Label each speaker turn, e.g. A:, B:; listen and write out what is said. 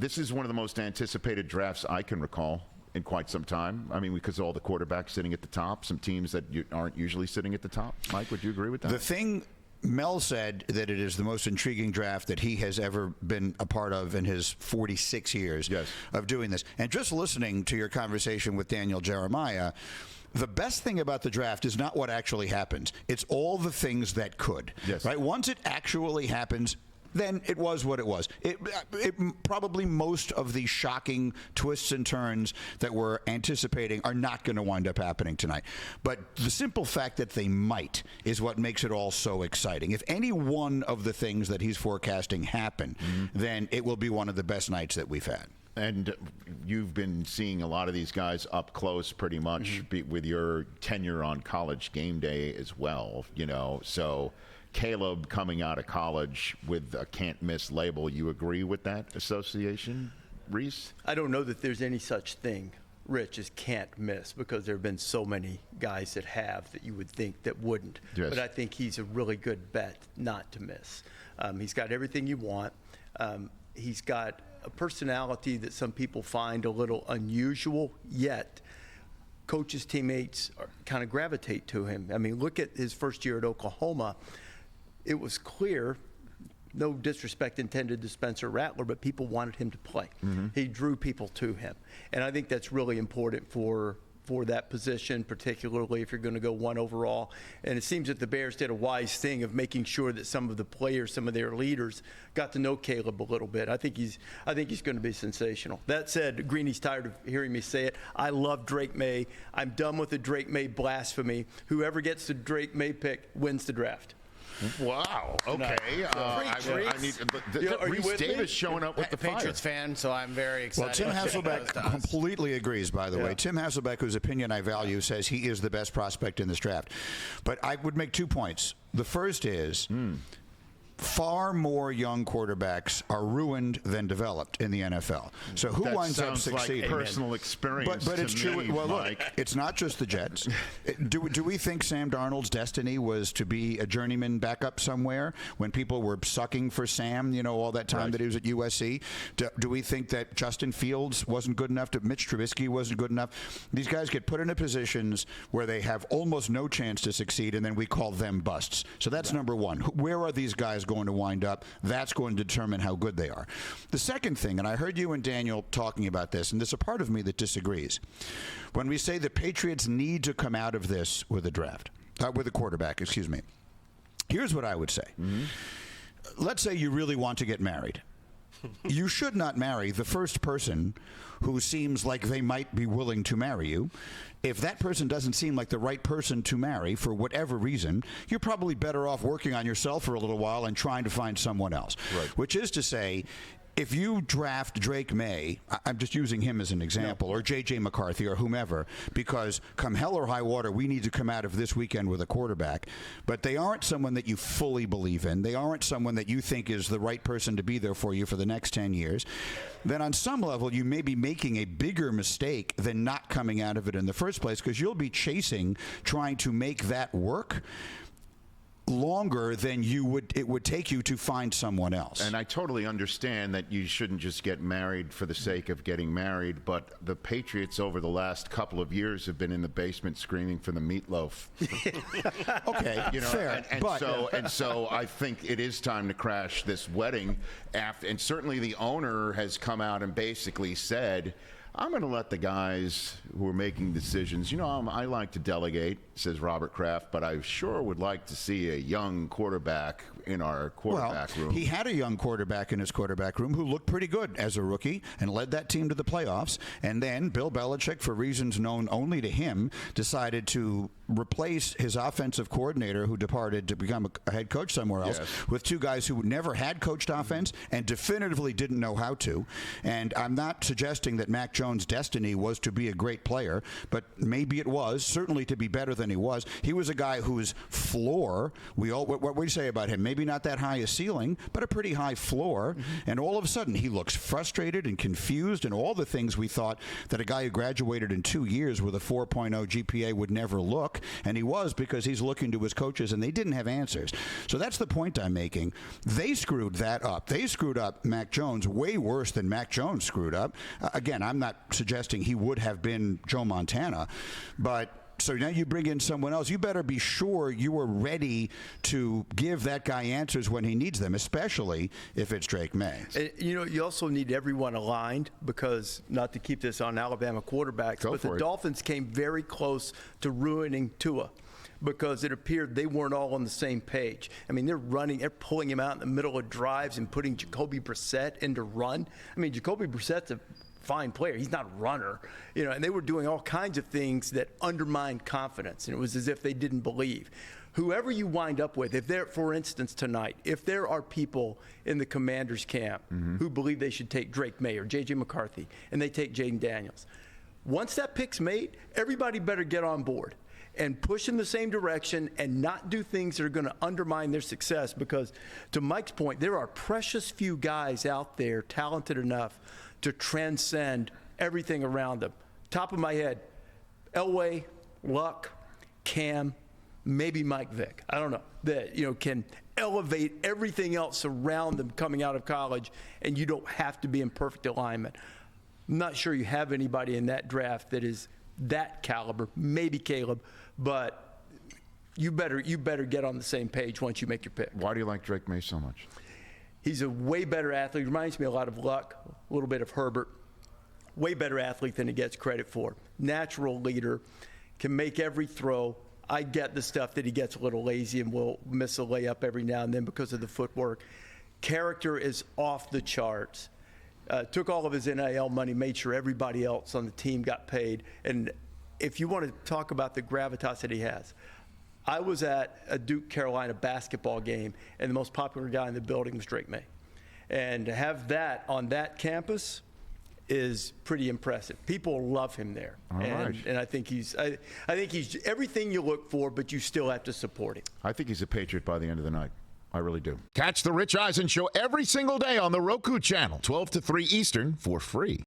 A: this is one of the most anticipated drafts I can recall in quite some time. I mean, because all the quarterbacks sitting at the top, some teams that aren't usually sitting at the top. Mike, would you agree with that?
B: The thing, Mel said that it is the most intriguing draft that he has ever been a part of in his 46 years of doing this. And just listening to your conversation with Daniel Jeremiah, the best thing about the draft is not what actually happens. It's all the things that could. Right? Once it actually happens, then it was what it was. It probably most of the shocking twists and turns that we're anticipating are not going to wind up happening tonight. But the simple fact that they might is what makes it all so exciting. If any one of the things that he's forecasting happen, then it will be one of the best nights that we've had.
A: And you've been seeing a lot of these guys up close pretty much with your tenure on College Game Day as well, you know, so Caleb coming out of college with a can't-miss label, you agree with that association, Rece?
C: I don't know that there's any such thing, Rich, as can't miss, because there have been so many guys that have that you would think that wouldn't. But I think he's a really good bet not to miss. He's got everything you want. He's got a personality that some people find a little unusual, yet coaches, teammates kind of gravitate to him. I mean, look at his first year at Oklahoma. It was clear, no disrespect intended to Spencer Rattler, but people wanted him to play. He drew people to him. And I think that's really important for that position, particularly if you're going to go 1 overall. And it seems that the Bears did a wise thing of making sure that some of the players, some of their leaders, got to know Caleb a little bit. I think he's going to be sensational. That said, Greeny's tired of hearing me say it. I love Drake Maye. I'm done with the Drake Maye blasphemy. Whoever gets the Drake Maye pick wins the draft.
A: Wow. Okay. I need Rece Davis showing up with the
D: Patriots fan, so I'm very excited.
B: Well, Tim Hasselbeck completely agrees, by the way. Tim Hasselbeck, whose opinion I value, says he is the best prospect in this draft. But I would make 2 points. The first is far more young quarterbacks are ruined than developed in the NFL. So who
A: that
B: winds up
A: sounds
B: succeeding?
A: Like personal experience.
B: But it's true. Well, look, it's not just the Jets. Do we think Sam Darnold's destiny was to be a journeyman backup somewhere when people were sucking for Sam, you know, all that time that he was at USC? Do we think that Justin Fields wasn't good enough, that Mitch Trubisky wasn't good enough? These guys get put into positions where they have almost no chance to succeed, and then we call them busts. So that's number one. Where are these guys going to wind up? That's going to determine how good they are. The second thing, and I heard you and Daniel talking about this, and there's a part of me that disagrees. When we say the Patriots need to come out of this with a draft, with a quarterback, excuse me, here's what I would say. Let's say you really want to get married. You should not marry the first person who seems like they might be willing to marry you. If that person doesn't seem like the right person to marry for whatever reason, you're probably better off working on yourself for a little while and trying to find someone else. Which is to say, if you draft Drake Maye, I'm just using him as an example, or J.J. McCarthy or whomever, because come hell or high water, we need to come out of this weekend with a quarterback, but they aren't someone that you fully believe in. They aren't someone that you think is the right person to be there for you for the next 10 years. Then on some level, you may be making a bigger mistake than not coming out of it in the first place, because you'll be chasing, trying to make that work longer than it would take you to find someone else.
A: And I totally understand that you shouldn't just get married for the sake of getting married, but the Patriots over the last couple of years have been in the basement screaming for the meatloaf.
B: Okay,
A: you know,
B: fair.
A: And so I think it is time to crash this wedding. And certainly the owner has come out and basically said, I'm going to let the guys who are making decisions, you know, I like to delegate, says Robert Kraft, but I sure would like to see a young quarterback in our quarterback room.
B: He had a young quarterback in his quarterback room who looked pretty good as a rookie and led that team to the playoffs. And then Bill Belichick, for reasons known only to him, decided to replace his offensive coordinator who departed to become a head coach somewhere else with two guys who never had coached offense and definitively didn't know how to. And I'm not suggesting that Mac Jones' destiny was to be a great player, but maybe it was, certainly to be better than he was. He was a guy whose floor, what we say about him, maybe not that high a ceiling, but a pretty high floor. And all of a sudden, he looks frustrated and confused, and all the things we thought that a guy who graduated in 2 years with a 4.0 GPA would never look. And he was, because he's looking to his coaches, and they didn't have answers. So that's the point I'm making. They screwed that up. They screwed up Mac Jones way worse than Mac Jones screwed up. Again, I'm not suggesting he would have been Joe Montana, but so now you bring in someone else. You better be sure you are ready to give that guy answers when he needs them, especially if it's Drake Maye.
C: You know, you also need everyone aligned, because, not to keep this on Alabama quarterbacks, but the Dolphins came very close to ruining Tua, because it appeared they weren't all on the same page. I mean, they're pulling him out in the middle of drives and putting Jacoby Brissett into run. I mean, Jacoby Brissett's a fine player. He's not a runner, you know, and they were doing all kinds of things that undermined confidence, and it was as if they didn't believe. Whoever you wind up with, if there, for instance, tonight, if there are people in the Commanders camp who believe they should take Drake Maye or J.J. McCarthy, and they take Jaden Daniels, once that pick's made, everybody better get on board and push in the same direction and not do things that are going to undermine their success, because, to Mike's point, there are precious few guys out there talented enough to transcend everything around them. Top of my head, Elway, Luck, Cam, maybe Mike Vick. I don't know. That, you know, can elevate everything else around them coming out of college, and you don't have to be in perfect alignment. I'm not sure you have anybody in that draft that is that caliber. Maybe Caleb, but you better get on the same page once you make your pick.
A: Why do you like Drake Maye so much?
C: He's a way better athlete. Reminds me a lot of Luck, a little bit of Herbert. Way better athlete than he gets credit for. Natural leader, can make every throw. I get the stuff that he gets a little lazy and will miss a layup every now and then because of the footwork. Character is off the charts. Took all of his NIL money, made sure everybody else on the team got paid. And if you want to talk about the gravitas that he has, I was at a Duke-Carolina basketball game, and the most popular guy in the building was Drake Maye. And to have that on that campus is pretty impressive. People love him there. And I think he's everything you look for, but you still have to support him.
A: I think he's a Patriot by the end of the night. I really do. Catch the Rich Eisen Show every single day on the Roku channel, 12 to 3 Eastern, for free.